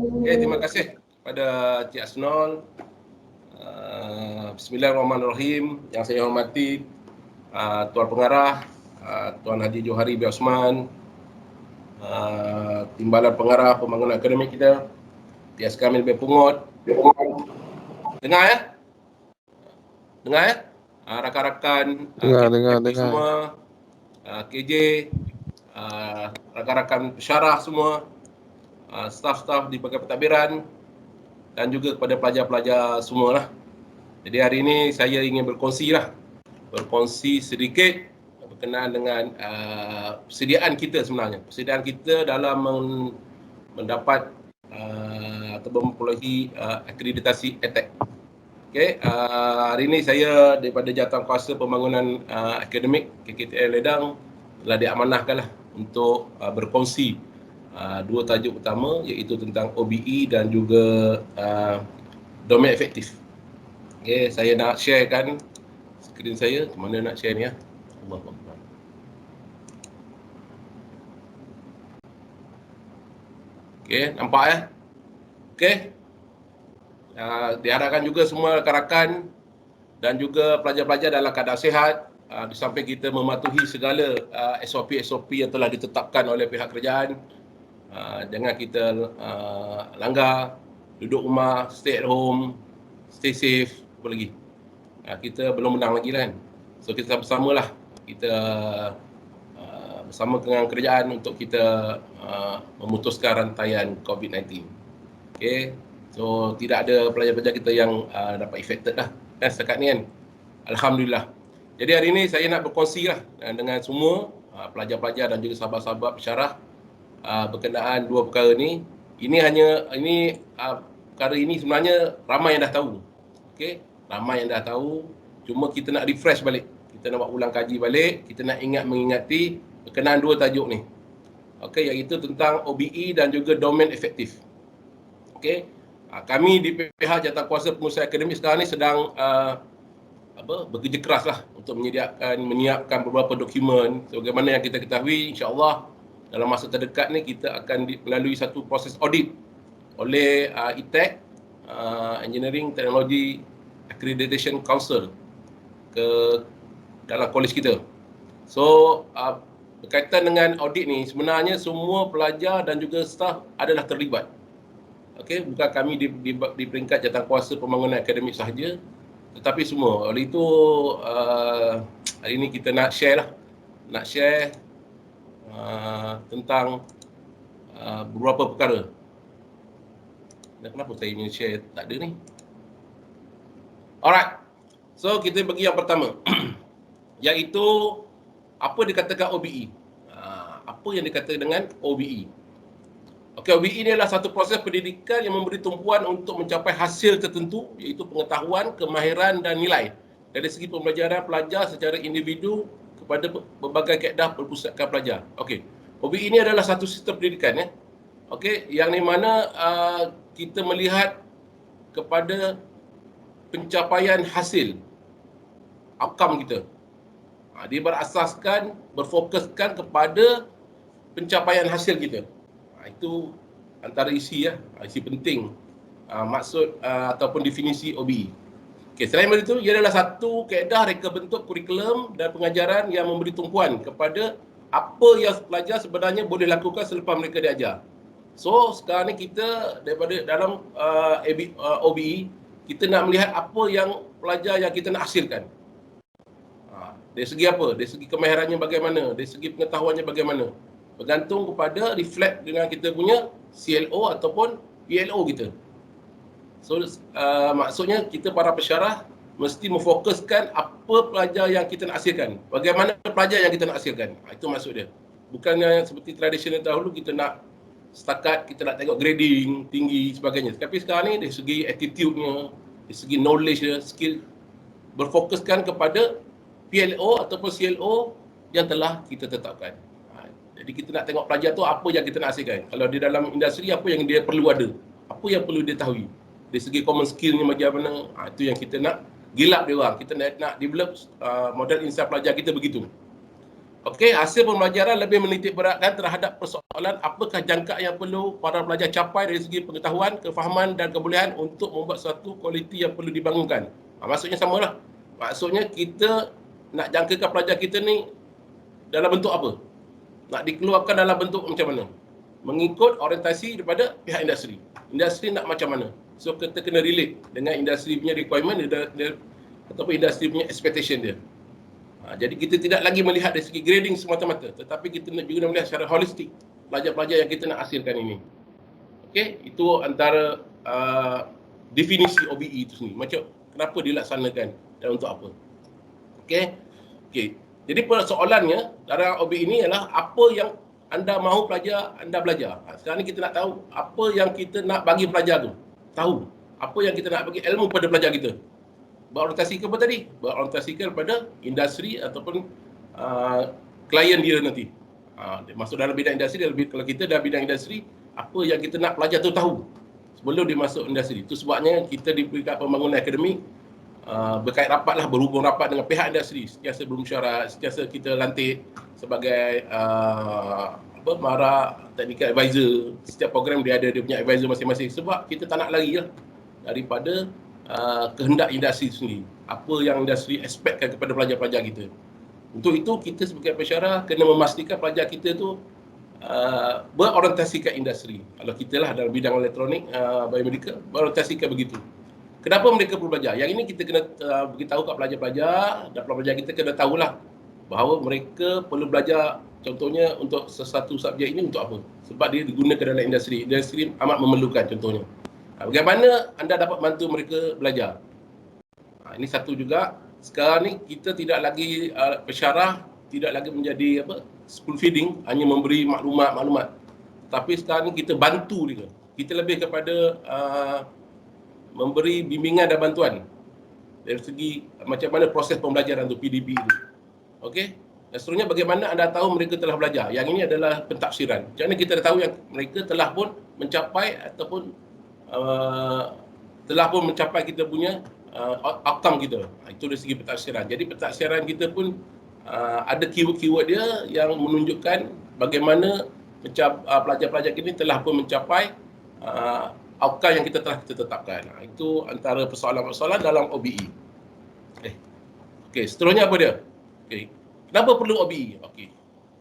Okay, terima kasih kepada Cik Asnol. Bismillahirrahmanirrahim. Yang saya hormati Tuan Pengarah, Tuan Haji Johari bin Osman, Timbalan Pengarah Pembangunan Akademik kita, T.S. Kamil bin Pungut. Dengar ya? Dengar ya? Rakan-rakan dengar. semua, KJ, rakan-rakan pensyarah semua, staf-staf di Bagai Pentadbiran dan juga kepada pelajar-pelajar semualah. Jadi hari ini saya ingin berkongsi sedikit berkenaan dengan persediaan kita sebenarnya. Persediaan kita dalam mendapat atau memperolehi akreditasi EdTech. Okey, hari ini saya daripada Jawatankuasa Pembangunan Akademik KKTL Ledang telah diamanahkanlah untuk berkongsi dua tajuk utama, iaitu tentang OBE dan juga domain efektif. Okey, saya nak sharekan skrin saya. Mana nak share ni ya? Allahuakbar. Okey, nampak ya? Okey. Diharapkan juga semua rakan-rakan dan juga pelajar-pelajar dalam keadaan sihat, di samping kita mematuhi segala SOP-SOP yang telah ditetapkan oleh pihak kerajaan. Jangan kita langgar, duduk rumah, stay at home, stay safe, apa lagi. Kita belum menang lagi kan. So kita bersamalah, kita bersama dengan kerajaan untuk kita memutuskan rantaian COVID-19. Okay. So tidak ada pelajar-pelajar kita yang dapat affected lah setakat ni kan. Alhamdulillah. Jadi hari ini saya nak berkongsi lah dengan semua pelajar-pelajar dan juga sahabat-sahabat pensyarah berkenaan dua perkara ni. Perkara ini sebenarnya ramai yang dah tahu. Okey, ramai yang dah tahu. Cuma kita nak refresh balik. Kita nak buat ulang kaji balik, kita nak mengingati berkenaan dua tajuk ni. Okey, iaitu tentang OBE dan juga domain efektif. Okey. Kami di pihak Jawatankuasa Pengurusan Akademik sekarang ni sedang bekerja keras lah untuk menyiapkan beberapa dokumen. Sebagaimana yang kita ketahui, insya-Allah dalam masa terdekat ni kita akan melalui satu proses audit oleh ETEC, Engineering Technology Accreditation Council ke dalam kolej kita. So berkaitan dengan audit ni, sebenarnya semua pelajar dan juga staf adalah terlibat. Okey, bukan kami di peringkat Jawatankuasa Pembangunan Akademik sahaja, tetapi semua. Oleh itu hari ini kita nak share tentang beberapa perkara. Dan kenapa saya ingin share tak ada ni? Alright. So kita pergi yang pertama. Iaitu apa dikatakan OBE. Apa yang dikatakan dengan OBE? Okey, OBE ini adalah satu proses pendidikan yang memberi tumpuan untuk mencapai hasil tertentu, iaitu pengetahuan, kemahiran dan nilai dari segi pembelajaran pelajar secara individu kepada berbagai kaedah perpusatkan pelajar. Okey, OBE ini adalah satu sistem pendidikan ya. Okey, yang di mana kita melihat kepada pencapaian hasil, outcome kita. Dia berfokuskan kepada pencapaian hasil kita. Itu antara isi penting maksud ataupun definisi OBE. Okey, selain itu, ia adalah satu kaedah reka bentuk kurikulum dan pengajaran yang memberi tumpuan kepada apa yang pelajar sebenarnya boleh lakukan selepas mereka diajar. So sekarang ni kita daripada dalam OBE, kita nak melihat apa yang pelajar yang kita nak hasilkan. Dari segi apa? Dari segi kemahirannya bagaimana? Dari segi pengetahuannya bagaimana? Bergantung kepada reflect dengan kita punya CLO ataupun PLO kita. So maksudnya kita para pensyarah mesti memfokuskan apa pelajar yang kita nak hasilkan. Bagaimana pelajar yang kita nak hasilkan. Itu maksud dia. Bukannya seperti tradisional dahulu kita nak setakat kita nak tengok grading tinggi sebagainya. Tapi sekarang ni dari segi attitude-nya, dari segi knowledge-nya, skill, berfokuskan kepada PLO ataupun CLO yang telah kita tetapkan. Jadi kita nak tengok pelajar tu apa yang kita nak hasilkan. Kalau di dalam industri, apa yang dia perlu ada. Apa yang perlu dia tahu. Dari segi common skill-nya bagaimana, itu yang kita nak gilap dia orang. Kita nak develop model insan pelajar kita begitu. Okey, hasil pembelajaran lebih menitik beratkan terhadap persoalan apakah jangka yang perlu para pelajar capai dari segi pengetahuan, kefahaman dan kebolehan untuk membuat suatu kualiti yang perlu dibangunkan. Maksudnya samalah. Maksudnya kita nak jangkakan pelajar kita ni dalam bentuk apa? Nak dikeluarkan dalam bentuk macam mana? Mengikut orientasi daripada pihak industri. Industri nak macam mana? So kita kena relate dengan industri punya requirement ataupun industri punya expectation dia. Jadi kita tidak lagi melihat dari segi grading semata-mata, tetapi kita juga melihat secara holistik pelajar-pelajar yang kita nak hasilkan ini. Okey, itu antara definisi OBE itu sendiri. Macam kenapa dilaksanakan dan untuk apa. Okey. Jadi persoalannya dalam OBE ini ialah apa yang anda mahu pelajar anda belajar. Sekarang ni kita nak tahu apa yang kita nak bagi pelajar tu. Tahu apa yang kita nak bagi ilmu pada pelajar kita. Berorientasi ke apa tadi? Berorientasi kepada industri ataupun klien dia nanti. Dia masuk dalam bidang industri, kalau kita dalam bidang industri, apa yang kita nak pelajar tu tahu sebelum dia masuk industri. Itu sebabnya kita di peringkat pembangunan akademik berkait rapatlah, berhubung rapat dengan pihak industri. Sentiasa bermesyuarat, sentiasa kita lantik sebagai mara technical advisor. Setiap program dia ada dia punya advisor masing-masing. Sebab kita tak nak lari lah daripada kehendak industri sendiri. Apa yang industri expectkan kepada pelajar-pelajar kita. Untuk itu kita sebagai pensyarah kena memastikan pelajar kita tu berorientasi ke industri. Kalau kita lah dalam bidang elektronik, biomedical, berorientasi ke begitu. Kenapa mereka perlu belajar? Yang ini kita kena beritahu kat pelajar-pelajar dan pelajar kita kena tahulah bahawa mereka perlu belajar, contohnya untuk sesuatu subjek ini untuk apa? Sebab dia digunakan dalam industri. Industri amat memerlukan contohnya. Bagaimana anda dapat bantu mereka belajar? Ini satu juga. Sekarang ni kita tidak lagi pensyarah, tidak lagi menjadi school feeding, hanya memberi maklumat. Tapi sekarang ni kita bantu dia. Kita lebih kepada memberi bimbingan dan bantuan dari segi macam mana proses pembelajaran tu, PDP itu. Okey? Dan seterusnya bagaimana anda tahu mereka telah belajar? Yang ini adalah pentafsiran. Macam mana kita tahu yang mereka telah pun mencapai ataupun telah pun mencapai kita punya outcome kita. Itu dari segi pentafsiran. Jadi pentafsiran kita pun ada keyword-keyword dia yang menunjukkan bagaimana pelajar-pelajar ini telah pun mencapai outcome yang kita tetapkan. Itu antara persoalan-persoalan dalam OBE. Okey, seterusnya apa dia? Okey. Kenapa perlu OBE? Okey.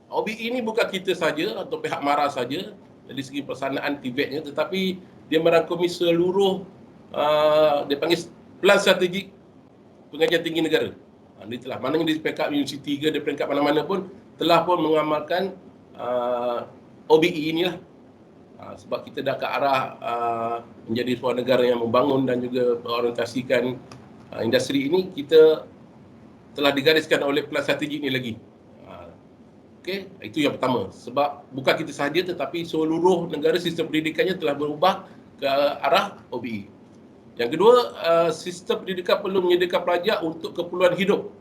OBE ini bukan kita saja atau pihak MARA saja dari segi pelaksanaan TVET-nya, tetapi dia merangkumi seluruh dia panggil Plan Strategik Pengajian Tinggi Negara. Dia telah, maknanya di peringkat universiti ke, di peringkat mana-mana pun telah pun mengamalkan OBE inilah. Sebab kita dah ke arah menjadi sebuah negara yang membangun dan juga berorientasikan industri ini, kita telah digariskan oleh Plan Strategik ini lagi. Okey, itu yang pertama. Sebab bukan kita sahaja tetapi seluruh negara sistem pendidikannya telah berubah ke arah OBE. Yang kedua, sistem pendidikan perlu menyediakan pelajar untuk keperluan hidup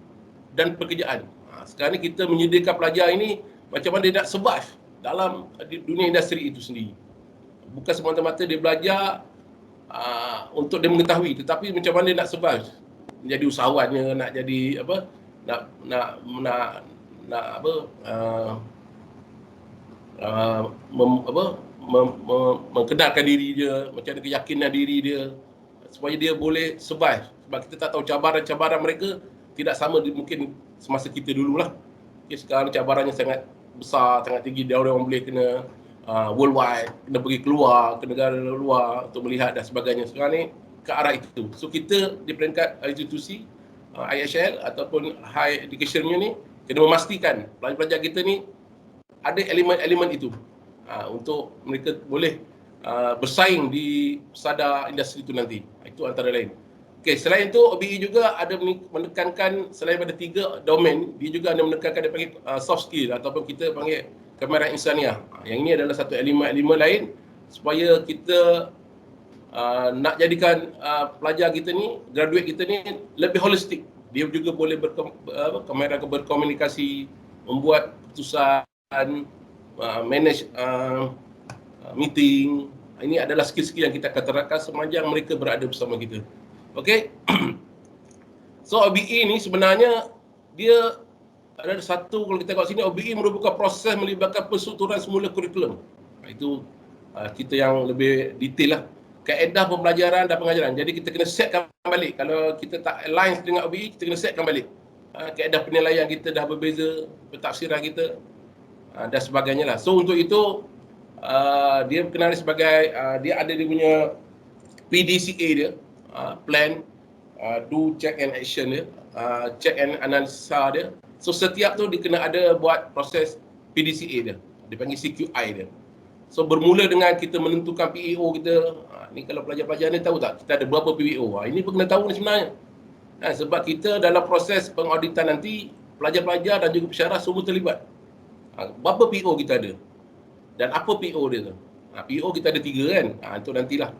dan pekerjaan. Sekarang ni kita menyediakan pelajar ini macam mana dia nak survive dalam dunia industri itu sendiri. Bukan semata-mata dia belajar untuk dia mengetahui, tetapi macam mana dia nak survive. Menjadi usahawannya, nak jadi mengkenalkan diri dia, macam mana keyakinan diri dia supaya dia boleh survive. Sebab kita tak tahu cabaran-cabaran mereka tidak sama mungkin semasa kita dululah. Sekarang cabarannya sangat besar, sangat tinggi. Dia orang boleh kena worldwide, kena pergi keluar ke negara luar untuk melihat dan sebagainya. Sekarang ni ke arah itu. So kita di peringkat institusi IHL ataupun high education ni kena memastikan pelajar-pelajar kita ni ada elemen-elemen itu untuk mereka boleh bersaing di pesada industri itu nanti. Itu antara lain. Okey, selain itu OBE juga ada menekankan selain pada 3 domain, dia juga ada menekankan dia panggil soft skill ataupun kita panggil kemahiran insaniah. Yang ini adalah satu elemen lain supaya kita nak jadikan pelajar kita ni, graduate kita ni lebih holistik. Dia juga boleh kemahiran berkomunikasi, membuat keputusan, manage meeting. Ini adalah skill-skill yang kita akan terapkan sepanjang mereka berada bersama kita. Okey. So OBE ni sebenarnya dia ada satu, kalau kita tengok sini, OBE merupakan proses melibatkan penstrukturan semula kurikulum. Itu kita yang lebih detail lah. Kaedah pembelajaran dan pengajaran. Jadi kita kena setkan balik. Kalau kita tak align dengan OBE, kita kena setkan balik. Kaedah penilaian kita dah berbeza, pentafsiran kita dan sebagainya lah. So untuk itu, dia berkenali sebagai, dia ada dia punya PDCA dia, plan, do, check and action dia, check and analisa dia. So setiap tu dia kena ada buat proses PDCA dia. Dia panggil CQI dia. So bermula dengan kita menentukan PEO kita. Ni kalau pelajar-pelajar ni tahu tak, kita ada berapa PEO. Ini pun kena tahu ni sebenarnya. Sebab kita dalam proses pengauditan nanti, pelajar-pelajar dan juga pensyarah semua terlibat. Berapa PEO kita ada? Dan apa PEO dia tu? PEO kita ada 3 kan? Itu nantilah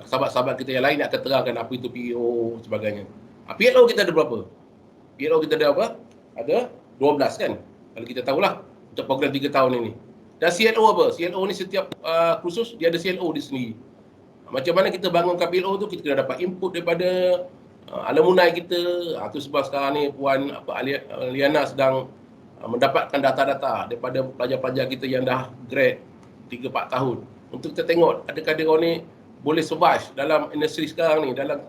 sahabat-sahabat kita yang lain akan terangkan apa itu PEO sebagainya. PLO kita ada berapa? PLO kita ada apa? Ada 12 kan? Kalau kita tahulah untuk program 3 tahun ini. Dan CLO apa? CLO ni setiap kursus dia ada CLO di sendiri. Macam mana kita bangunkan PLO tu, kita kena dapat input daripada alumni kita. Itu sebab sekarang ni Puan Liana sedang mendapatkan data-data daripada pelajar-pelajar kita yang dah grad 3-4 tahun. Untuk kita tengok adakah dia orang ni boleh survive dalam industri sekarang ni, dalam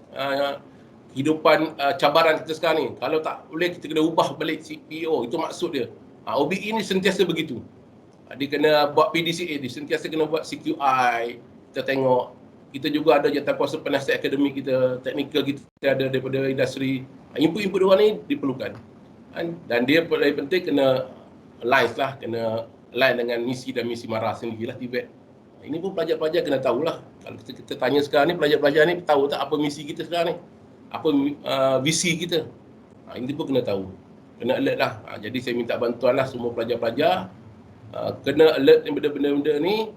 kehidupan cabaran kita sekarang ni. Kalau tak boleh, kita kena ubah balik CPO. Itu maksud dia. OBE ni sentiasa begitu. Dia kena buat PDCA, dia sentiasa kena buat CQI. Kita tengok, kita juga ada jawatankuasa penasihat akademik kita, teknikal kita ada daripada industri. Input-input diorang ni diperlukan. Dan dia paling penting kena align lah, kena align dengan misi dan misi MARA sendirilah TVET. Ini pun pelajar-pelajar kena tahulah. Kalau kita tanya sekarang ni, pelajar-pelajar ni tahu tak apa misi kita sekarang ni? Apa visi kita? Ini pun kena tahu. Kena alert lah. Jadi saya minta bantuan lah semua pelajar-pelajar. Kena alert benda-benda ni.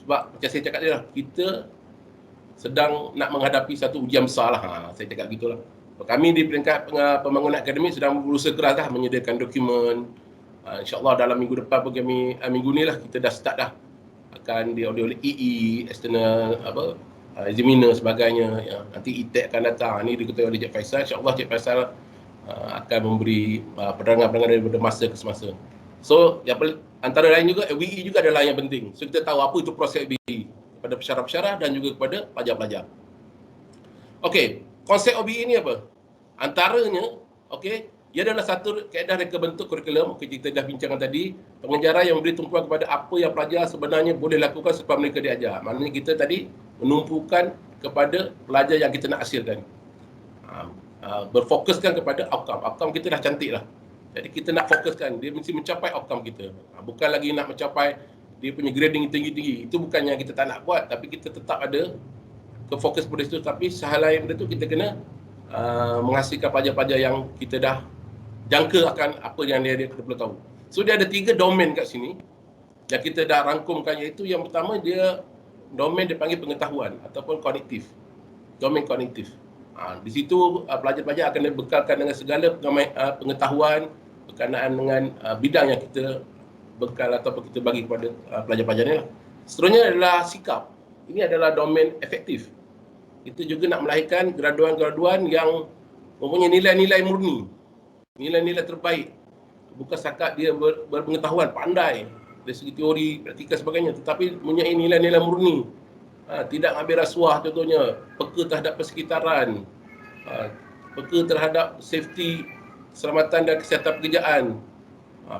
Sebab macam saya cakap dia lah, kita sedang nak menghadapi satu ujian besar lah. Saya cakap gitulah. Kami di peringkat pembangunan akademik sedang berusaha keras lah menyediakan dokumen. InsyaAllah dalam minggu depan pun kami, minggu ni lah kita dah start dah. Akan diaudit oleh EE, external examiner sebagainya. Nanti ITEC akan datang. Ini diketuai oleh Cik Faisal. InsyaAllah Cik Faisal akan memberi penerangan-penerangan daripada masa ke semasa. So, antara lain juga, WE juga adalah yang penting. So, kita tahu apa itu proses WE kepada pensyarah-pensyarah dan juga kepada pelajar-pelajar. Okey, konsep OBE ni apa? Antaranya, okey, ia adalah satu kaedah reka bentuk kurikulum. Kita dah bincangkan tadi, pengajaran yang memberi tumpuan kepada apa yang pelajar sebenarnya boleh lakukan sebab mereka diajar. Maknanya kita tadi menumpukan kepada pelajar yang kita nak hasilkan. Berfokuskan kepada outcome. Outcome kita dah cantik lah. Jadi kita nak fokuskan, dia mesti mencapai outcome kita. Bukan lagi nak mencapai dia punya grading tinggi-tinggi. Itu bukannya kita tak nak buat, tapi kita tetap ada kefokus pada situ. Tapi selain benda tu, kita kena menghasilkan pelajar-pelajar yang kita dah jangka akan apa yang dia perlu tahu. So dia ada 3 domain kat sini yang kita dah rangkumkan, iaitu yang pertama dia domain dia panggil pengetahuan ataupun kognitif. Domain kognitif. Di situ pelajar-pelajar akan dibekalkan dengan segala pengetahuan berkenaan dengan bidang yang kita bekal ataupun kita bagi kepada pelajar-pelajar ni lah. Seterusnya adalah sikap. Ini adalah domain efektif. Kita juga nak melahirkan graduan-graduan yang mempunyai nilai-nilai murni, nilai-nilai terbaik. Bukan setakat dia berpengetahuan, pandai dari segi teori, praktikal sebagainya, tetapi mempunyai nilai-nilai murni. Tidak ambil rasuah contohnya, peka terhadap persekitaran, peka terhadap safety, keselamatan dan kesihatan pekerjaan,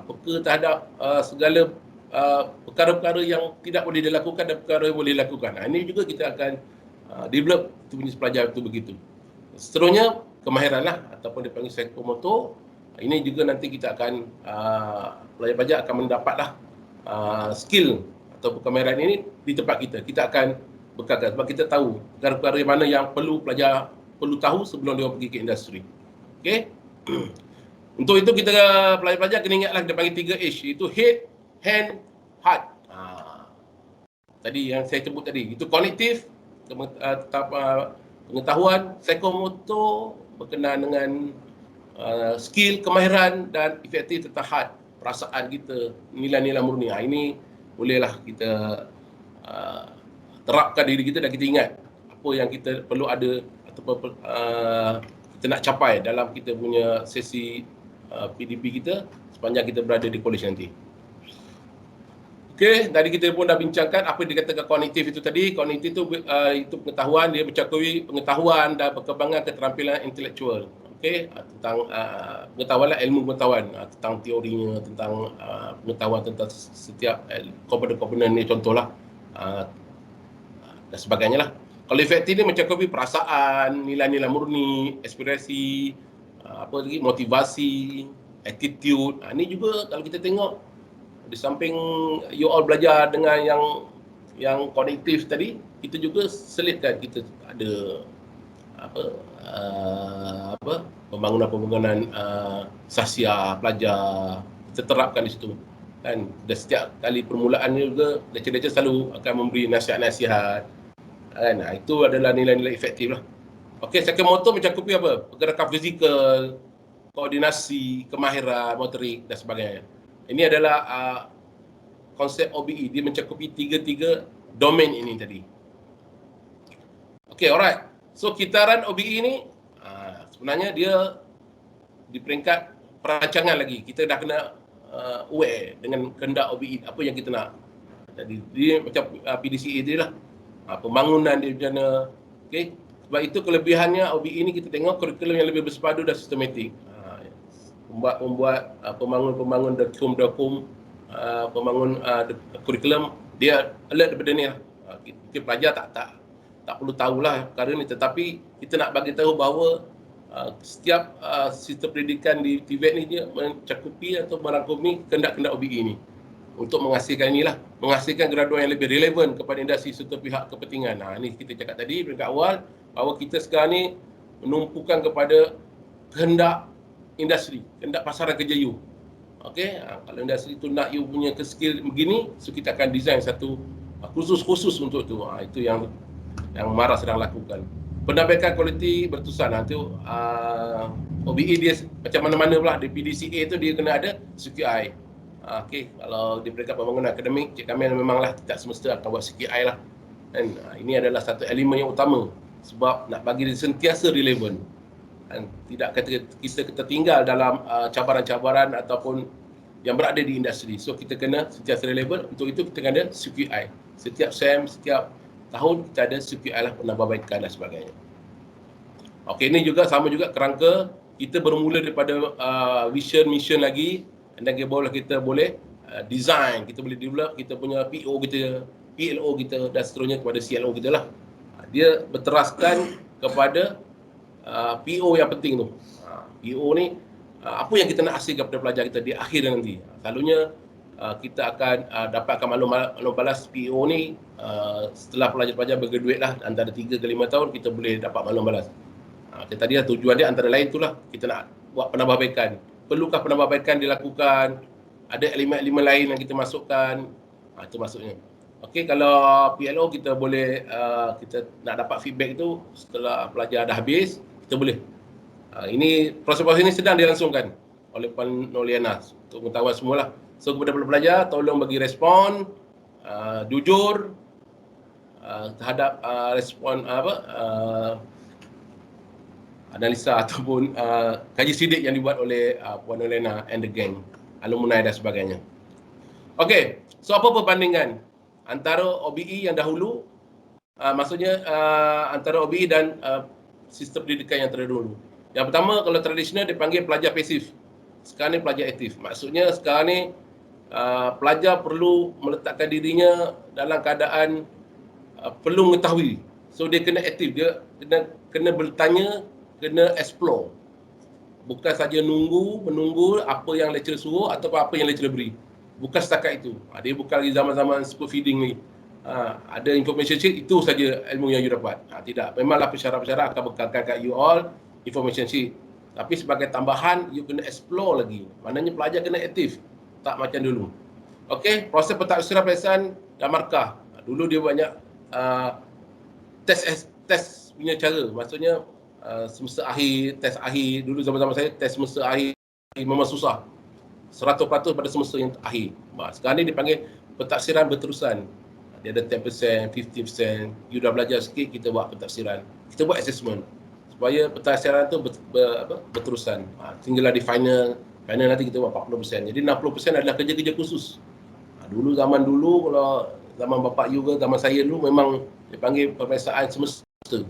peka terhadap segala perkara-perkara yang tidak boleh dilakukan dan perkara yang boleh dilakukan. Ini juga kita akan develop itu jenis pelajar itu begitu. Seterusnya kemahiran lah ataupun dipanggil psikomotor. Ini juga nanti kita akan pelajar-pelajar akan mendapatlah skill ataupun kemahiran ini di tempat kita. Kita akan bekalkan sebab kita tahu perkara-perkara mana yang pelajar perlu tahu sebelum dia pergi ke industri. Okey. Untuk itu kita pelajar-pelajar kena ingatlah kita panggil 3H, iaitu head, hand, heart. Tadi yang saya sebut tadi, itu kognitif, pengetahuan, psikomotor berkenaan dengan skill, kemahiran dan efektif tentang heart, perasaan kita, nilai-nilai murni. Ini bolehlah kita terapkan diri kita dan kita ingat apa yang kita perlu ada ataupun kita nak capai dalam kita punya sesi PDP kita sepanjang kita berada di college nanti. Okey, tadi kita pun dah bincangkan apa yang dikatakan kognitif itu tadi. Kognitif itu pengetahuan, dia mencakupi pengetahuan dan perkembangan keterampilan intelektual. Okey, tentang pengetahuan lah, ilmu pengetahuan tentang teorinya, tentang pengetahuan tentang setiap komponen-komponen ni, contohlah dan sebagainya lah. Kalau efektif ni mencakupi perasaan, nilai-nilai murni, aspirasi, apa lagi, motivasi, attitude. Ini juga kalau kita tengok di samping you all belajar dengan yang kognitif tadi, kita juga selitkan kita ada pembangunan sahsia pelajar, kita terapkan di situ kan. Dan setiap kali permulaan juga lecturer selalu akan memberi nasihat-nasihat kan. Itu adalah nilai-nilai efektif lah. Okey, second motor mencakupi apa? Pergerakan fizikal, koordinasi, kemahiran motorik dan sebagainya. Ini adalah konsep OBE. Dia mencakupi tiga domain ini tadi. Okey, alright. So kitaran OBE ni sebenarnya dia di peringkat perancangan lagi. Kita dah kena aware dengan kehendak OBE, apa yang kita nak. Jadi dia macam PDCA dia lah. Pembangunan dia macam mana. Okey. Sebab itu kelebihannya OBE ni kita tengok kurikulum yang lebih bersepadu dan sistematik. Membuat pembangun dokum, pembangun kurikulum, dia alert daripada ni lah. Kita pelajar tak perlu tahulah perkara ni, tetapi kita nak bagi tahu bahawa setiap sistem pendidikan di TVET ni dia mencakupi atau merangkumi kehendak-kehendak OBE ni untuk menghasilkan inilah, menghasilkan graduan yang lebih relevan kepada industri serta pihak kepentingan. Ini kita cakap tadi peringkat awal bahawa kita sekarang ni menumpukan kepada kehendak industri, kehendak pasaran kerja you. Okey, kalau industri tu nak you punya skill begini, so kita akan design satu khusus untuk tu. Itu yang MARA sedang lakukan. Penambahkan kualiti berterusan. Itu OBE dia macam mana-mana pula. Di PDCA tu dia kena ada CQI. Okey, kalau di peringkat pembangunan akademik, Cik Kamil memanglah tidak semesta akan buat CQI lah. Dan ini adalah satu elemen yang utama sebab nak bagi dia sentiasa relevan. Dan tidak kita tertinggal dalam cabaran-cabaran ataupun yang berada di industri. So kita kena sentiasa relevan. Untuk itu kita kena ada CQI. Setiap SEM, setiap tahun kita ada CQI lah, penambahbaikan dan sebagainya. Okey, ini juga sama juga kerangka kita bermula daripada vision, mission lagi, dan kita boleh design, kita boleh develop kita punya PO kita, PLO kita dan seterusnya kepada CLO kita lah. Dia berteraskan kepada PO yang penting tu. PO ni apa yang kita nak hasilkan kepada pelajar kita di akhir nanti. Selalunya kita akan dapatkan maklum balas PO ni setelah pelajar-pelajar bergraduate lah, antara 3 ke 5 tahun kita boleh dapat maklum balas. Tadi lah tujuan dia antara lain itulah, kita nak buat penambahbaikan. Perlukah penambahbaikan dilakukan? Ada elemen-elemen lain yang kita masukkan? Itu maksudnya. Okey, kalau PLO kita boleh kita nak dapat feedback itu setelah pelajar dah habis, kita boleh. Ini proses-proses ini sedang dilangsungkan oleh Puan Noliana untuk pengetahuan semualah. So kepada pelajar tolong bagi respon jujur terhadap respon analisa ataupun kaji sidik yang dibuat oleh Puan Noliana and the gang, alumni dan sebagainya. Okey, so apa perbandingan antara OBE yang dahulu, maksudnya antara OBE dan sistem pendidikan yang terdahulu. Yang pertama, kalau tradisional dipanggil pelajar pasif. Sekarang ni pelajar aktif. Maksudnya sekarang ni pelajar perlu meletakkan dirinya dalam keadaan perlu mengetahui. So dia kena aktif, dia kena bertanya, kena explore. Bukan saja menunggu apa yang lecturer suruh atau apa yang lecturer beri. Bukan setakat itu. Dia bukan lagi zaman-zaman spoon feeding ni. Ada information sheet, itu saja ilmu yang you dapat. Tidak. Memanglah pensyarah-pensyarah akan bekalkan kat you all information sheet. Tapi sebagai tambahan, you kena explore lagi. Maknanya pelajar kena aktif. Tak macam dulu. Okey, proses pentaksiran peperiksaan dan markah. Dulu dia banyak test punya cara. Maksudnya semester akhir, test akhir. Dulu zaman-zaman saya, test semester akhir memang susah. 100% pada semester yang akhir. Sekarang ni dipanggil pentaksiran berterusan. Dia ada 10%, 50%. You dah belajar sikit, kita buat pentaksiran. Kita buat assessment. Supaya pentaksiran tu berterusan. Tinggallah di final Final nanti kita buat 40%. Jadi 60% adalah kerja-kerja khusus. Dulu zaman dulu, kalau zaman bapak you ke zaman saya dulu, memang dia panggil peperiksaan semester.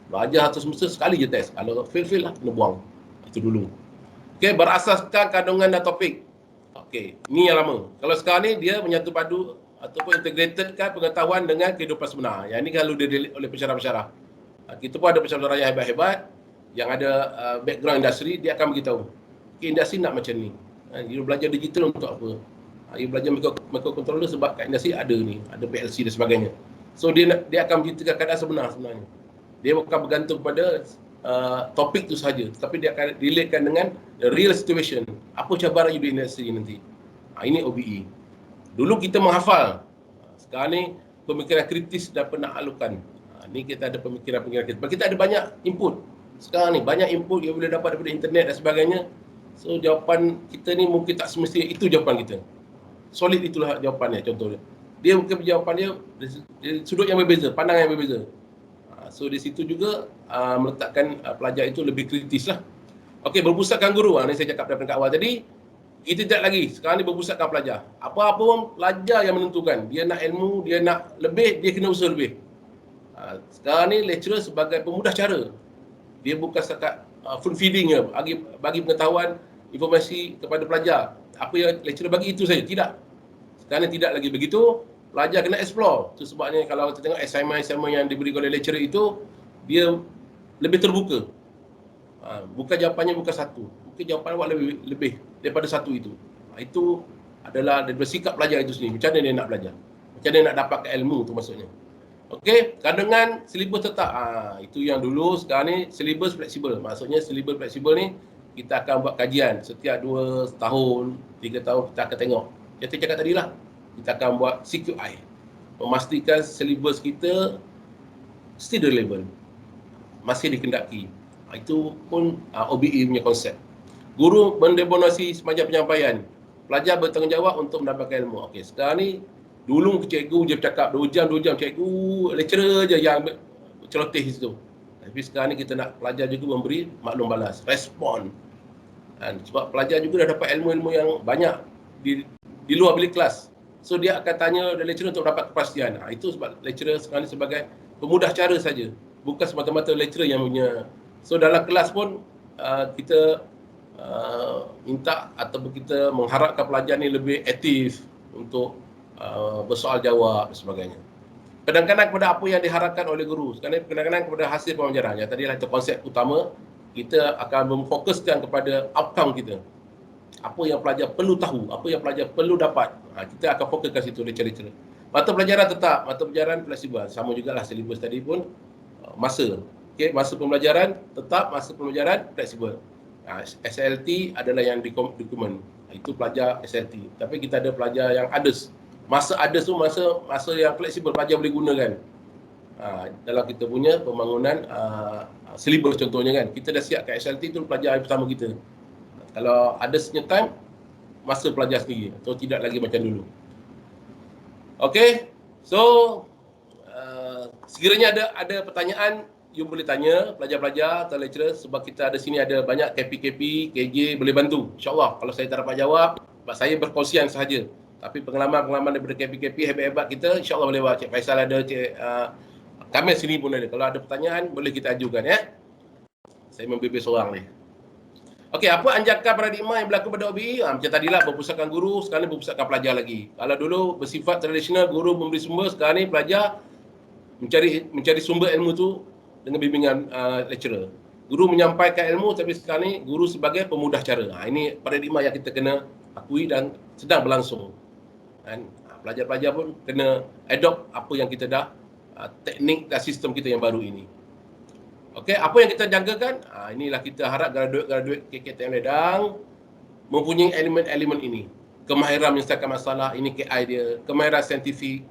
Belajar satu semester sekali je test. Kalau fail lah, kena buang. Itu dulu. Okey, berasaskan kandungan dan topik. Okey, ni yang lama. Kalau sekarang ni dia menyatu padu ataupun integratedkan pengetahuan dengan kehidupan sebenar. Yang ni kalau dia oleh pensyarah-pensyarah. Kita pun ada pensyarah yang hebat-hebat yang ada background industri, dia akan beritahu. Okay, industri nak macam ni. You belajar digital untuk apa? You belajar microcontroller sebab kat industri ada ni, ada PLC dan sebagainya. So dia akan menceritakan keadaan sebenarnya. Dia bukan bergantung pada topik tu saja, tapi dia akan relatekan dengan the real situation. Apa cabaran you di industri nanti? Ini OBE. Dulu kita menghafal. Sekarang ni pemikiran kritis dan penaklukan. Ni kita ada pemikiran-pemikiran kritis. Kita ada banyak input. Sekarang ni banyak input yang boleh dapat daripada internet dan sebagainya. So jawapan kita ni mungkin tak semestinya itu jawapan kita. Solid itulah jawapannya, contohnya. Dia mungkin jawapan dia dari sudut yang berbeza, pandangan yang berbeza. So di situ juga meletakkan pelajar itu lebih kritis lah. Okey, berpusatkan guru. Ini saya cakap pada awal tadi. Kita tidak lagi. Sekarang ni berpusatkan pelajar. Apa-apa pun pelajar yang menentukan. Dia nak ilmu, dia nak lebih, dia kena usaha lebih. Sekarang ni lecturer sebagai pemudah cara. Dia bukan setakat food feeding je, bagi pengetahuan, informasi kepada pelajar. Apa yang lecturer bagi itu saja. Tidak. Sekarang ni tidak lagi begitu. Pelajar kena explore. Itu sebabnya kalau kita tengok assignment yang diberi oleh lecturer itu, dia lebih terbuka. Bukan jawapannya bukan satu. Mungkin jawapan awak lebih daripada satu itu. Itu adalah daripada sikap pelajar itu sendiri. Macam mana dia nak belajar? Macam mana dia nak dapatkan ilmu tu maksudnya. Okey, kandungan silibus tetap. Itu yang dulu. Sekarang ni silibus fleksibel. Maksudnya silibus fleksibel ni kita akan buat kajian setiap 2 tahun, 3 tahun kita akan tengok. Yang saya cakap tadi lah. Kita akan buat CQI. Memastikan silibus kita still relevant. Masih dikendaki. Itu pun OBE punya konsep. Guru mendeponasi semacam penyampaian. Pelajar bertanggungjawab untuk mendapatkan ilmu. Okey, sekarang ni dulu cikgu je bercakap 2 jam cikgu, lecturer je yang celoteh situ. Tapi sekarang ni kita nak pelajar juga memberi maklum balas, respon. Dan sebab pelajar juga dah dapat ilmu-ilmu yang banyak di luar bilik kelas. So dia akan tanya lecturer untuk dapat kepastian. Itu sebab lecturer sekarang ni sebagai pemudah cara saja. Bukan semata-mata lecturer yang punya. So dalam kelas pun kita minta ataupun kita mengharapkan pelajar ni lebih aktif untuk bersoal jawab dan sebagainya. Kadang-kadang kepada apa yang diharapkan oleh guru. Kadang-kadang kepada hasil pembelajaran. Yang tadi itu konsep utama. Kita akan memfokuskan kepada outcome kita. Apa yang pelajar perlu tahu, apa yang pelajar perlu dapat. Kita akan fokus ke situ lecturer. Mata pelajaran tetap, mata pelajaran fleksibel. Sama jugalah silibus tadi pun masa. Okey, masa pembelajaran tetap, masa pembelajaran fleksibel. SLT adalah yang dokumen. Itu pelajar SLT. Tapi kita ada pelajar yang others. Masa others tu masa yang fleksibel pelajar boleh gunakan. Dalam kita punya pembangunan silibus contohnya kan. Kita dah siapkan SLT tu pelajar pertama kita. Kalau others-nya time, masa pelajar sendiri. Atau tidak lagi macam dulu. Okey. So, sekiranya ada pertanyaan, you boleh tanya pelajar-pelajar atau lecturer sebab kita ada sini ada banyak KP, KJ boleh bantu. InsyaAllah kalau saya tak dapat jawab, sebab saya berkongsian sahaja. Tapi pengalaman-pengalaman daripada KP hebat-hebat kita, insyaAllah boleh buat. Cik Faisal ada, Cik Kamil sini pun ada. Kalau ada pertanyaan, boleh kita ajukan ya. Saya membebel seorang ni. Okey, apa anjakan paradigma yang berlaku pada OBE? Macam tadilah berpusatkan guru, sekarang ni berpusatkan pelajar lagi. Kalau dulu bersifat tradisional, guru memberi sumber, sekarang ni pelajar mencari sumber ilmu tu dengan bimbingan lecturer. Guru menyampaikan ilmu, tapi sekarang ni guru sebagai pemudah cara. Ini paradigma yang kita kena akui dan sedang berlangsung. Dan pelajar-pelajar pun kena adopt apa yang kita dah, teknik dan sistem kita yang baru ini. Okey, apa yang kita jangkakan? Inilah kita harap graduate KKTM Ledang mempunyai elemen-elemen ini. Kemahiran menyelesaikan masalah, ini KI dia. Kemahiran saintifik,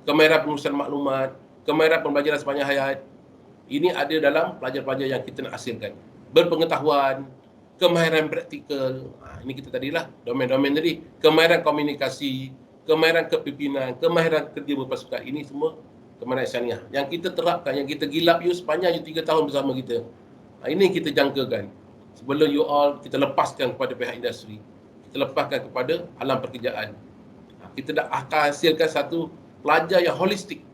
kemahiran pengurusan maklumat, kemahiran pembelajaran sepanjang hayat. Ini ada dalam pelajar-pelajar yang kita nak hasilkan. Berpengetahuan, kemahiran praktikal. Ini kita tadilah, domain-domain tadi. Kemahiran komunikasi, kemahiran kepimpinan, kemahiran kerja berpasukan. Ini semua kemahiran syariah yang kita terapkan, yang kita gilap sepanjang 3 tahun bersama kita. Ini kita jangkakan. sebelum you all kita lepaskan kepada pihak industri, kita lepaskan kepada alam pekerjaan. Kita dah akan hasilkan satu pelajar yang holistik,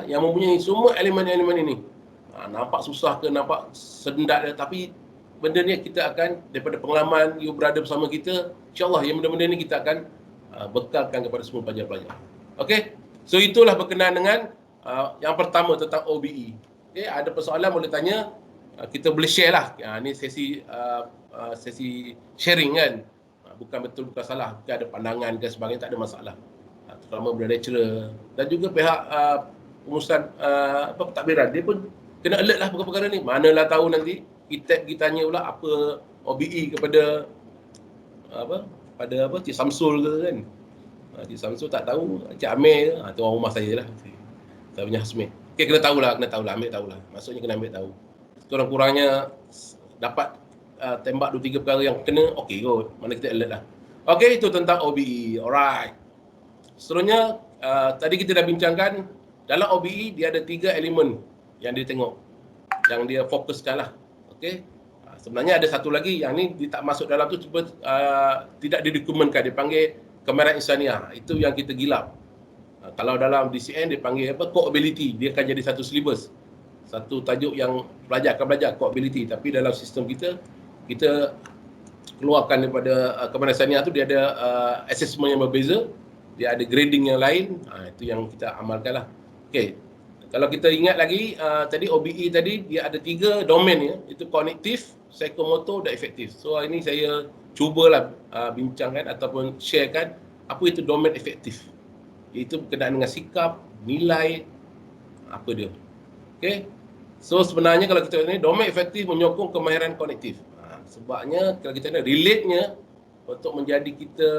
yang mempunyai semua elemen-elemen ini. Nampak susah ke, nampak sendat ke, tapi benda ni kita akan, daripada pengalaman you berada bersama kita, insyaAllah yang benda-benda ni kita akan bekalkan kepada semua pelajar-pelajar. Okey, so itulah berkenaan dengan yang pertama tentang OBE. Okey, ada persoalan boleh tanya, kita boleh share lah. Ni sesi sharing kan. Bukan betul, bukan salah, bukan ada pandangan ke sebagainya, tak ada masalah. Terutama kepada lecturer dan juga pihak pengurusan pentadbiran, dia pun kena alert lah perkara-perkara ni. Manalah tahu nanti kita tanya pula apa OBE kepada Cik Samsul ke kan. Cik Samsul tak tahu, Cik Amir ke, tu orang rumah saya lah. Saya punya housemate. Okay, kena tahulah, ambil tahulah. Maksudnya kena ambil tahu. Kurang-kurangnya dapat tembak 2-3 perkara yang kena, okey kot. Mana kita alert lah. Okey, itu tentang OBE. Alright. Seterusnya, tadi kita dah bincangkan, dalam OBE dia ada 3 elemen yang dia tengok, yang dia fokuskan lah. Okey. Sebenarnya ada satu lagi yang ni dia tak masuk dalam tu, cuba tidak didokumenkan, dia panggil kemahiran insaniah. Itu yang kita gilap. Kalau dalam DCN dia panggil core ability, dia akan jadi satu syllabus, satu tajuk yang pelajar akan belajar core ability. Tapi dalam sistem kita keluarkan daripada kemahiran insaniah tu, dia ada assessment yang berbeza, dia ada grading yang lain. Itu yang kita amalkan lah. Okey. Kalau kita ingat lagi, tadi OBE tadi dia ada 3 domain ya, itu kognitif, psikomotor dan efektif. So hari ini saya cubalah bincangkan ataupun sharekan apa itu domain efektif. Iaitu berkenaan dengan sikap, nilai, apa dia. Okey. So sebenarnya kalau kita ni domain efektif menyokong kemahiran kognitif. Sebabnya kalau kita nak relate-nya untuk menjadi kita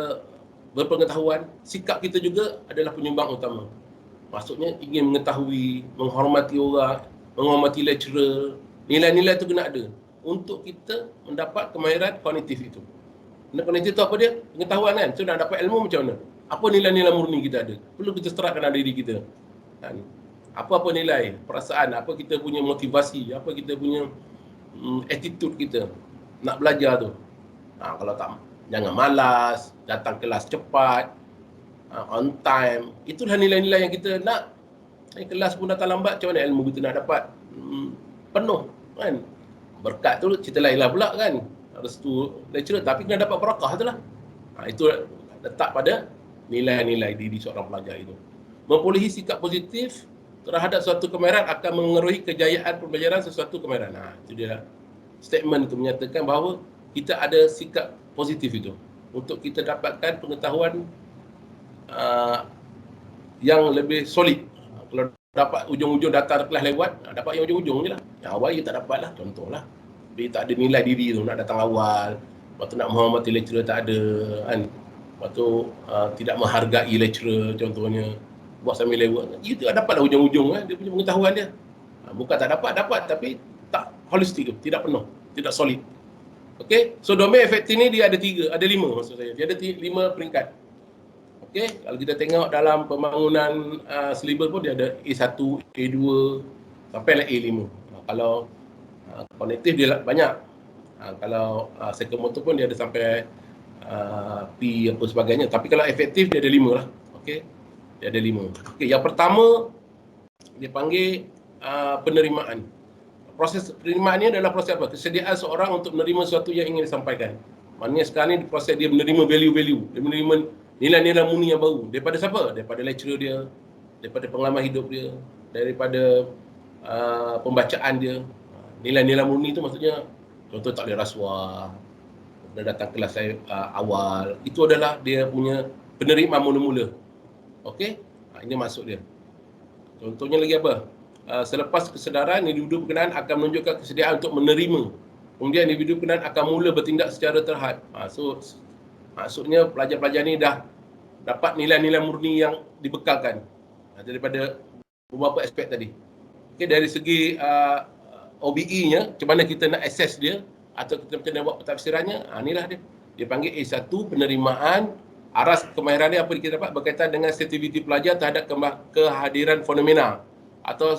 berpengetahuan, sikap kita juga adalah penyumbang utama. Maksudnya ingin mengetahui, menghormati orang, menghormati lecturer, nilai-nilai itu kena ada untuk kita mendapat kemahiran kognitif itu. Kognitif itu apa dia? Pengetahuan kan? So nak dapat ilmu macam mana? Apa nilai-nilai murni kita ada? Perlu kita seterapkan dalam diri kita. Apa-apa nilai, perasaan, apa kita punya motivasi, apa kita punya attitude kita nak belajar tu. Kalau tak, jangan malas, datang kelas cepat, on time. Itulah nilai-nilai yang kita nak. Kelas pun datang lambat, macam mana ilmu kita nak dapat penuh kan? Berkat tu cerita lain lah pula kan. Restu lecturer, tapi kena dapat barakah tu lah. Itu letak pada nilai-nilai diri seorang pelajar itu. Memperolehi sikap positif terhadap suatu kemahiran akan mengaruhi kejayaan pembelajaran sesuatu kemahiran. Itu dia lah. Statement itu menyatakan bahawa kita ada sikap positif itu untuk kita dapatkan pengetahuan yang lebih solid. Kalau dapat ujung-ujung data kelas lewat, dapat yang ujung-ujung je lah. Yang awal you tak dapat lah, contohlah. Dia tak ada nilai diri tu, nak datang awal, lepas tu nak menghormati lecturer tak ada kan. Lepas tu tidak menghargai lecturer contohnya, buat sambil lewat. You tak dapat lah ujung-ujung kan, dia punya pengetahuan dia. Bukan tak dapat, tapi tak holistik tu, tidak penuh, tidak solid. Okey, so domain efektif ni dia ada 5 maksud saya. Dia ada 5 peringkat. Okey, kalau kita tengok dalam pembangunan syllabus pun dia ada A1, A2 sampai lah A5. Kalau kognitif dia banyak. Kalau psikomotor pun dia ada sampai P apa sebagainya. Tapi kalau efektif dia ada 5 lah. Okey, dia ada 5. Okey, yang pertama dia panggil penerimaan. Proses penerimaan ni adalah proses apa? Kesediaan seorang untuk menerima sesuatu yang ingin disampaikan. Maknanya sekarang ni proses dia menerima value-value, dia menerima nilai-nilai murni yang baru. Daripada siapa? Daripada lecturer dia, daripada pengalaman hidup dia, daripada pembacaan dia. Nilai-nilai murni tu maksudnya contoh tak boleh rasuah, dia datang kelas saya awal. Itu adalah dia punya penerimaan mula-mula. Okey? Ini maksud dia. Contohnya lagi apa? Selepas kesedaran, individu berkenaan akan menunjukkan kesediaan untuk menerima. Kemudian individu berkenaan akan mula bertindak secara terhad. So maksudnya pelajar-pelajar ni dah dapat nilai-nilai murni yang dibekalkan daripada beberapa aspek tadi. Okay, dari segi OBE-nya, macam mana kita nak assess dia atau kita macam mana buat pentafsirannya, inilah dia. Dia panggil A1, penerimaan. Aras kemahiran ni apa kita dapat berkaitan dengan sensitiviti pelajar terhadap kehadiran fenomena atau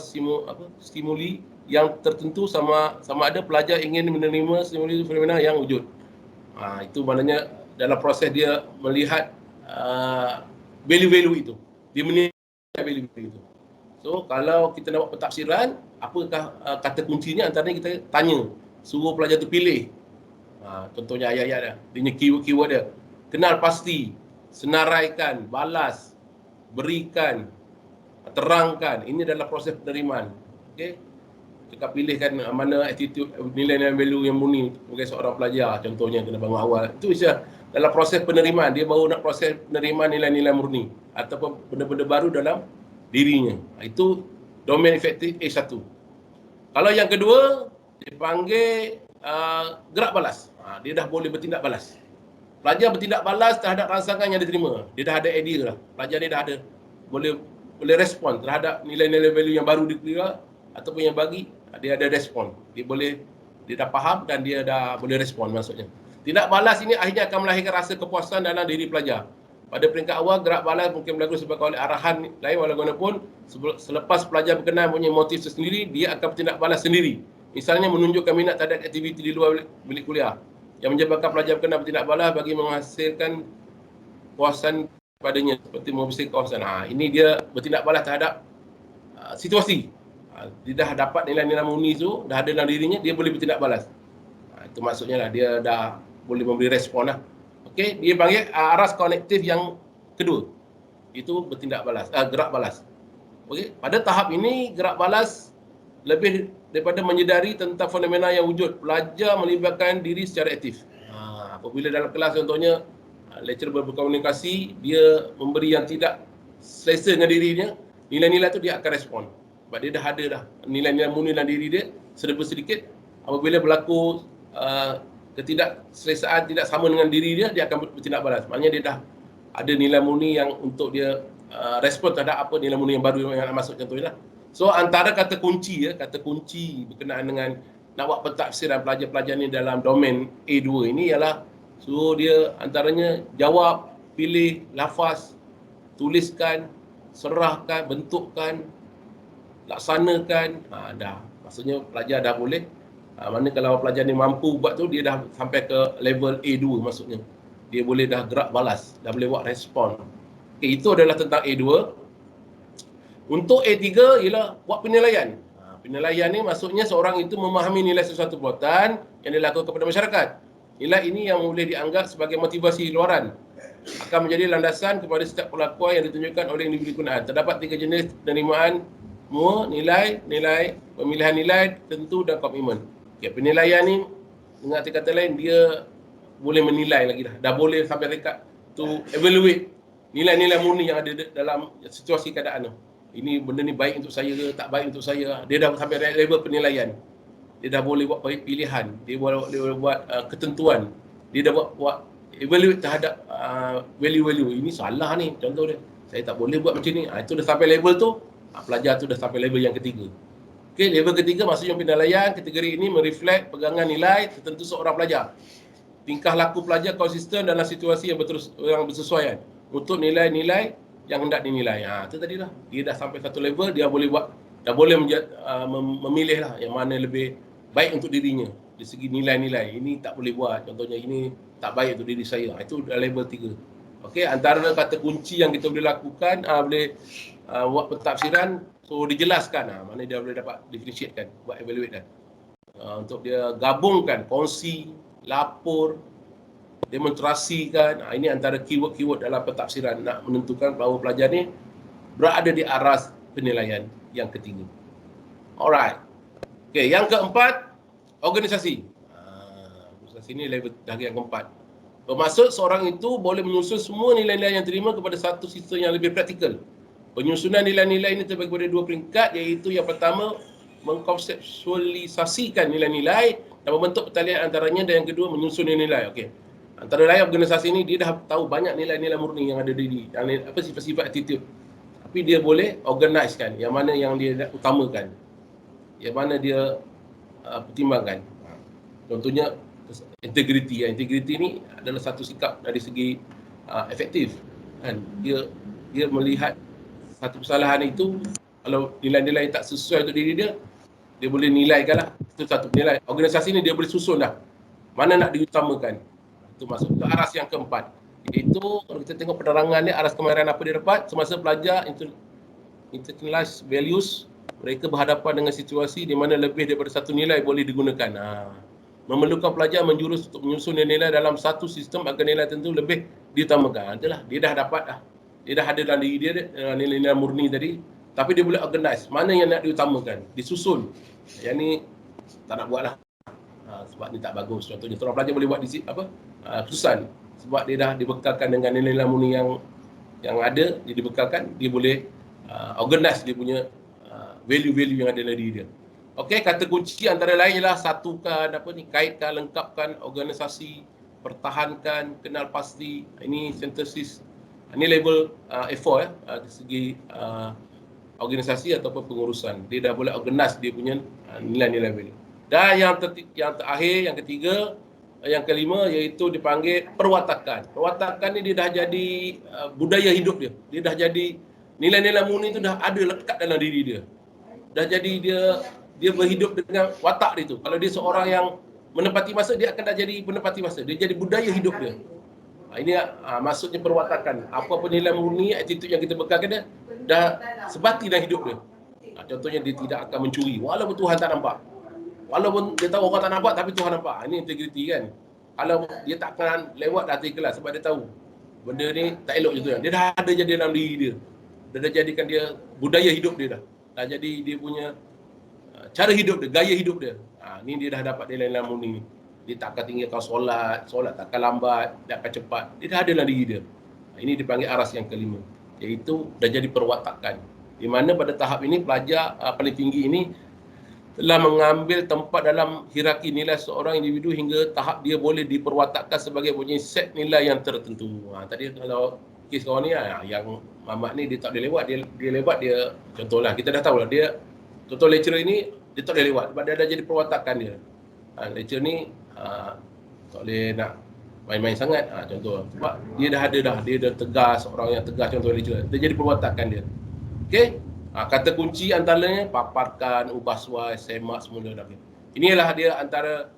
stimuli yang tertentu sama ada pelajar ingin menerima fenomena yang wujud. Itu maknanya dalam proses dia melihat value-value itu. Dia menilai value-value itu. So, kalau kita nak buat pentafsiran, apakah kata kuncinya, antaranya kita tanya, suruh pelajar tu pilih. Contohnya ayat-ayat dia, dia punya keyword-keyword dia. Kenal pasti, senaraikan, balas, berikan, terangkan. Ini adalah proses penerimaan. Okey. Kita pilihkan mana attitude, nilai-nilai value yang murni sebagai seorang pelajar. Contohnya kena bangun awal. Itu bisa dalam proses penerimaan. Dia baru nak proses penerimaan nilai-nilai murni ataupun benda-benda baru dalam dirinya. Itu domain efektif A1. Kalau yang kedua, dipanggil gerak balas. Dia dah boleh bertindak balas. Pelajar bertindak balas terhadap rangsangan yang diterima. Dia dah ada idea lah. Pelajar ni dah ada boleh respon terhadap nilai-nilai value yang baru dikeluar ataupun yang bagi, dia ada respon. Dia dah faham dan dia dah boleh respon maksudnya. Tindak balas ini akhirnya akan melahirkan rasa kepuasan dalam diri pelajar. Pada peringkat awal, gerak balas mungkin berlaku sebab oleh arahan lain walaupun selepas pelajar berkenan punya motif tersendiri, dia akan bertindak balas sendiri. Misalnya menunjukkan minat terhadap aktiviti di luar bilik kuliah yang menyebabkan pelajar berkenan bertindak balas bagi menghasilkan puasan padanya seperti membersihkan kawasan. Ini dia bertindak balas terhadap situasi. Dia dah dapat nilai-nilai murni tu, dah ada dalam dirinya, dia boleh bertindak balas. Itu maksudnya lah, dia dah boleh memberi respon lah. Okey, dia panggil aras konektif yang kedua. Itu bertindak balas, gerak balas. Okey, pada tahap ini gerak balas lebih daripada menyedari tentang fenomena yang wujud. Pelajar melibatkan diri secara aktif. Apabila dalam kelas contohnya lecturer berkomunikasi, dia memberi yang tidak selesa dengan dirinya, nilai-nilai tu dia akan respon. Sebab dia dah ada dah nilai-nilai murni dalam diri dia, sedikit apabila berlaku ketidakselesaan, tidak sama dengan diri dia, dia akan bertindak balas. Maknanya dia dah ada nilai murni yang untuk dia respon terhadap apa nilai murni yang baru yang nak masuk contohnya lah. So antara kata kunci berkenaan dengan nak buat pentafsiran pelajar-pelajar ni dalam domain A2 ini ialah suruh dia antaranya jawab, pilih, lafaz, tuliskan, serahkan, bentukkan, laksanakan. Dah. Maksudnya pelajar dah boleh. Mana kalau pelajar ni mampu buat tu, dia dah sampai ke level A2 maksudnya. Dia boleh dah gerak balas, dah boleh buat respon. Okay, itu adalah tentang A2. Untuk A3 ialah buat penilaian. Penilaian ni maksudnya seorang itu memahami nilai sesuatu perbuatan yang dilakukan kepada masyarakat. Nilai ini yang boleh dianggap sebagai motivasi luaran akan menjadi landasan kepada setiap perlakuan yang ditunjukkan oleh individu penggunaan. Terdapat 3 jenis penerimaan nilai, pemilihan nilai, tentu dan komitmen. Okay, penilaian ni dengan kata lain dia boleh menilai lagi dah. Dah boleh sampai tingkat to evaluate nilai-nilai murni yang ada dalam situasi keadaan tu. Ini benda ni baik untuk saya ke, tak baik untuk saya. Dia dah sampai level penilaian. Dia dah boleh buat pilihan, dia boleh buat ketentuan. Dia dah buat evaluate terhadap value-value. Ini salah ni contoh dia. Saya tak boleh buat macam ni. Itu dah sampai level tu, pelajar tu dah sampai level yang ketiga. Okey, level ketiga maksudnya penilaian kategori ini mereflek pegangan nilai tertentu seorang pelajar. Tingkah laku pelajar konsisten dalam situasi yang bersesuaian untuk nilai-nilai yang hendak dinilai. Itu tadi lah. Dia dah sampai satu level, dia boleh buat, dah boleh memilih lah yang mana lebih baik untuk dirinya dari segi nilai-nilai. Ini tak boleh buat. Contohnya ini tak baik untuk diri saya. Itu dah level 3. Okey, antara kata kunci yang kita boleh lakukan, boleh buat pentafsiran, so dijelaskan. Mana dia boleh dapat differentiatekan, buat evaluate kan. Untuk dia gabungkan, kongsi, lapor, demonstrasikan. Ini antara keyword-keyword dalam pentafsiran nak menentukan bahawa pelajar ni berada di aras penilaian yang ketiga. Alright. Okey, yang keempat, organisasi. Organisasi ni level darjah yang keempat. Bermaksud seorang itu boleh menyusun semua nilai-nilai yang terima kepada satu sistem yang lebih praktikal. Penyusunan nilai-nilai ini terbagi pada 2 peringkat, iaitu yang pertama mengkonseptualisasikan nilai-nilai dan membentuk pertalian antaranya, dan yang kedua menyusun nilai-nilai. Okey. Antara lain organisasi ini dia dah tahu banyak nilai-nilai murni yang ada di diri, apa sifat-sifat attitude. Tapi dia boleh organizekan yang mana yang dia nak utamakan, yang mana dia pertimbangkan. Contohnya integriti. Integriti ni adalah satu sikap dari segi efektif. Kan? Dia melihat satu kesalahan itu, kalau nilai-nilai tak sesuai untuk diri dia, Dia boleh nilaikan lah. Itu satu penilai. Organisasi ni dia boleh susun dah. Mana nak diutamakan. Itu masuk ke aras yang keempat. Iaitu kalau kita tengok penerangan ni, aras kemahiran apa dia dapat semasa belajar internalized values, mereka berhadapan dengan situasi di mana lebih daripada satu nilai boleh digunakan. Memerlukan pelajar menjurus untuk menyusun nilai dalam satu sistem agar nilai tentu lebih diutamakan. Itulah, dia dah dapat dah. Dia dah ada dalam diri dia nilai-nilai murni tadi, tapi dia boleh organize mana yang nak diutamakan, disusun. Yang ni tak nak buat lah. Sebab ni tak bagus. Contohnya seorang pelajar boleh buat keputusan sebab dia dah dibekalkan dengan nilai-nilai murni yang ada, dia dibekalkan, dia boleh organize dia punya value-value yang ada dalam diri dia. Okey, kata kunci antara lain ialah satukan kaitkan, lengkapkan organisasi, pertahankan, kenal pasti. Ini sintesis. Ini level A4 dari segi organisasi ataupun pengurusan. Dia dah boleh organize dia punya nilai-nilai value. Dan yang terakhir, yang ketiga, yang kelima iaitu dipanggil perwatakan. Perwatakan ni dia dah jadi budaya hidup dia. Dia dah jadi nilai-nilai murni itu dah ada lekat dalam diri dia. Dah jadi dia berhidup dengan watak dia tu. Kalau dia seorang yang menepati masa, dia akan dah jadi penepati masa. Dia jadi budaya hidup dia. Ini maksudnya perwatakan. Apa-apa nilai murni, attitude yang kita bekalkan dia dah sebati dalam hidup dia. Contohnya dia tidak akan mencuri walaupun Tuhan tak nampak. Walaupun dia tahu orang tak nampak tapi Tuhan nampak. Ini integriti kan. Kalau dia tak akan lewat dah hati kelas sebab dia tahu benda ni tak elok je tu. Dia dah ada jadi dalam diri dia. Dia dah jadikan dia budaya hidup dia dah. Dah jadi dia punya cara hidup dia, gaya hidup dia. Ni dia dah dapat nilai-nilai murni ni. Dia tak akan tinggalkan solat tak akan lambat, dia akan cepat. Dia dah ada dalam diri dia. Ini dipanggil aras yang kelima. Iaitu dah jadi perwatakan. Di mana pada tahap ini pelajar paling tinggi ini telah mengambil tempat dalam hierarki nilai seorang individu hingga tahap dia boleh diperwatakkan sebagai punya set nilai yang tertentu. Tadi kalau kes kawan ni yang Mamat ni dia tak boleh lewat, dia lewat dia contohlah kita dah tahu lah dia contoh lecturer ini dia tak boleh lewat sebab dia dah jadi perwatakan dia. Lecturer ni tak boleh nak main-main sangat contoh sebab dia dah ada dah, dia dah tegas, orang yang tegas contoh lecturer. Dia jadi perwatakan dia. Okey? Kata kunci antaranya paparkan, ubah suai, semak semula dah. Inilah dia antara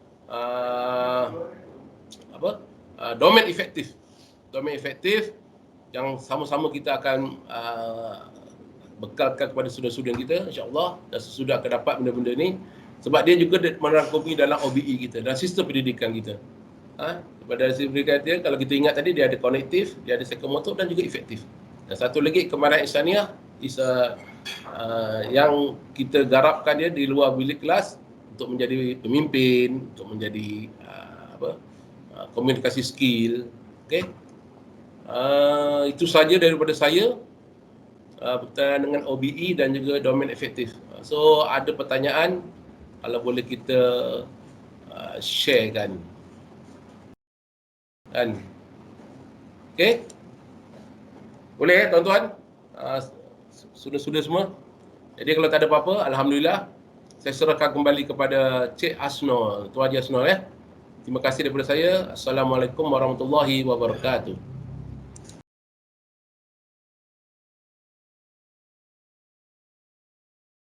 domain efektif. Domain efektif yang sama-sama kita akan bekalkan kepada student-student kita insya-Allah, dan sesudah akan dapat benda-benda ni sebab dia juga merangkumi dalam OBE kita, dalam sistem pendidikan kita. Pada sistem pendidikan dia, kalau kita ingat tadi dia ada kognitif, dia ada psikomotor dan juga efektif. Dan satu lagi kemarahan insaniah yang kita garapkan dia di luar bilik kelas untuk menjadi pemimpin, untuk menjadi komunikasi skill. Okey. Itu saja daripada saya berkaitan dengan OBE dan juga domain efektif. So ada pertanyaan, kalau boleh kita sharekan. Kan? Okey? Boleh tuan-tuan? Sudah semua. Jadi kalau tak ada apa-apa, alhamdulillah saya serahkan kembali kepada Cik Asnol, Tuan Haji Asnol ya. Terima kasih daripada saya. Assalamualaikum warahmatullahi wabarakatuh.